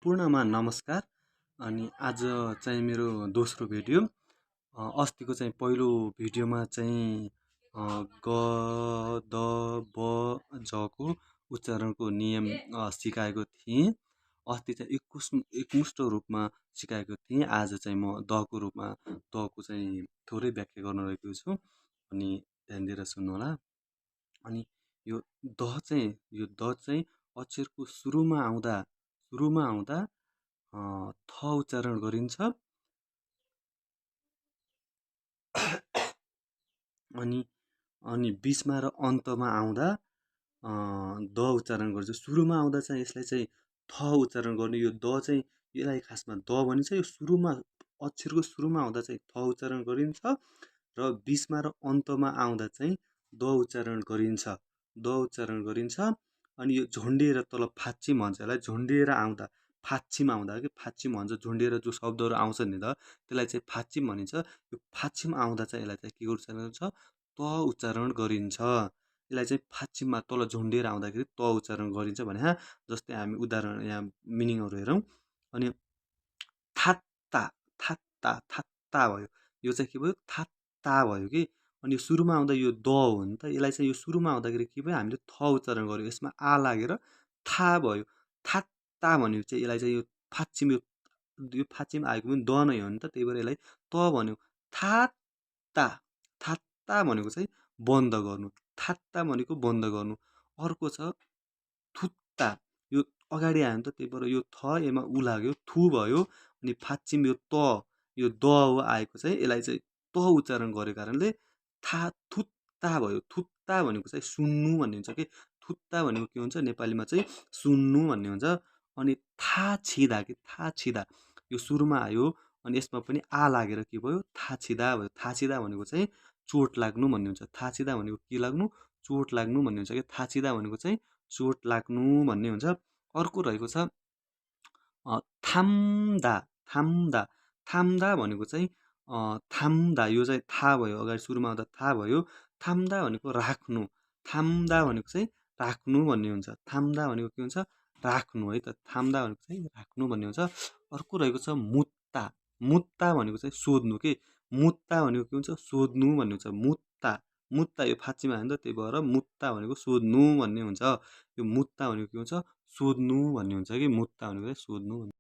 पूर्णमा नमस्कार। अनि आज चाहिँ मेरो दोस्रो भिडियो। अस्तिको चाहिँ पहिलो भिडियोमा चाहिँ ग द ब जको उच्चारणको नियम सिकाएको थिएँ। अस्ति चाहिँ एकमुष्ट रूपमा सिकाएको थिएँ। आज चाहिँ म दको रूपमा दको चाहिँ थोरै व्याख्या गर्न रहेको छु। अनि ध्यान दिएर सुन्नुहोला। अनि यो यो द चाहिँ अक्षरको सुरुमा आउँदा थ उच्चारण गरिन्छ। अनि अनि बिचमा र अन्तमा आउँदा द उच्चारण गर्छ। सुरुमा आउँदा चाहिँ यसलाई चाहिँ थ उच्चारण गर्ने। यो द चाहिँ यसलाई खासमा द भनिन्छ। यो अक्षरको सुरुमा आउँदा चाहिँ थ उच्चारण गरिन्छ र बिचमा र अन्तमा आउँदा चाहिँ द उच्चारण गरिन्छ। अनि यो झुन्डिएर तल फाच्चिम भन्छ। यसलाई झुन्डिएर आउँदा फाच्चिम आउँदा कि फाच्चिम भन्छ। झुन्डिएर जो शब्दहरू आउँछ नि त त्यसलाई चाहिँ फाच्चिम भनिन्छ। यो फाच्चिम आउँदा चाहिँ यसलाई चाहिँ के उच्चारण गरिन्छ? त उच्चारण गरिन्छ। यसलाई चाहिँ फाच्चिममा तल झुन्डिएर आउँदाखेरि त उच्चारण गरिन्छ भने जस्तै हामी उदाहरण यहाँ मिनिङहरू हेरौँ। अनि थात्ता थात्ता थात्ता भयो। यो चाहिँ के भयो? थात्ता भयो कि। अनि यो सुरुमा आउँदा यो द हो नि त। यसलाई चाहिँ यो सुरुमा आउँदाखेरि के भयो? हामीले थ उच्चारण गर्यो। यसमा आ लागेर था भयो। थात्ता भन्यो चाहिँ यसलाई चाहिँ यो फाच्चिम आएको पनि द नै हो नि त। त्यही भएर यसलाई त भन्यो। थात्ता थात्ता भनेको चाहिँ बन्द गर्नु। थात्ता भनेको बन्द गर्नु। अर्को छ थुत्ता। यो अगाडि आयो नि त। त्यही भएर यो थ यसमा उ लाग्यो थु भयो। अनि फाच्चिम यो द हो आएको चाहिँ यसलाई चाहिँ त उच्चारण गरेको कारणले थुत्ता भयो। थुत्ता भनेको चाहिँ सुन्नु भन्ने हुन्छ कि। थुत्ता भनेको के हुन्छ? नेपालीमा चाहिँ सुन्नु भन्ने हुन्छ। अनि था छिदा यो सुरुमा आयो। अनि यसमा पनि आ लागेर के भयो? था छिदा भयो। था छिदा भनेको चाहिँ चोट लाग्नु भन्ने हुन्छ। था छिदा भनेको के लाग्नु? चोट लाग्नु भन्ने हुन्छ कि। था छिदा भनेको चाहिँ चोट लाग्नु भन्ने हुन्छ। अर्को रहेको छ थाम्दा थाम्दा थाम्दा भनेको चाहिँ थाम्दा यो चाहिँ था भयो। अगाडि सुरुमा आउँदा था भयो। थाम्दा भनेको राख्नु। थाम्दा भनेको चाहिँ राख्नु भन्ने हुन्छ। थाम्दा भनेको के हुन्छ? राख्नु है त। थाम्दा भनेको चाहिँ राख्नु भन्ने हुन्छ। अर्को रहेको छ मुत्ता। मुत्ता भनेको चाहिँ सोध्नु के। मुत्ता भनेको के हुन्छ? सोध्नु भन्ने हुन्छ। मुत्ता मुत्ता यो फाँच्चीमा आयो नि त। त्यही भएर मुत्ता भनेको सोध्नु भन्ने हुन्छ। यो मुत्ता भनेको के हुन्छ? सोध्नु भन्ने हुन्छ कि। मुत्ता भनेको चाहिँ सोध्नु भन्ने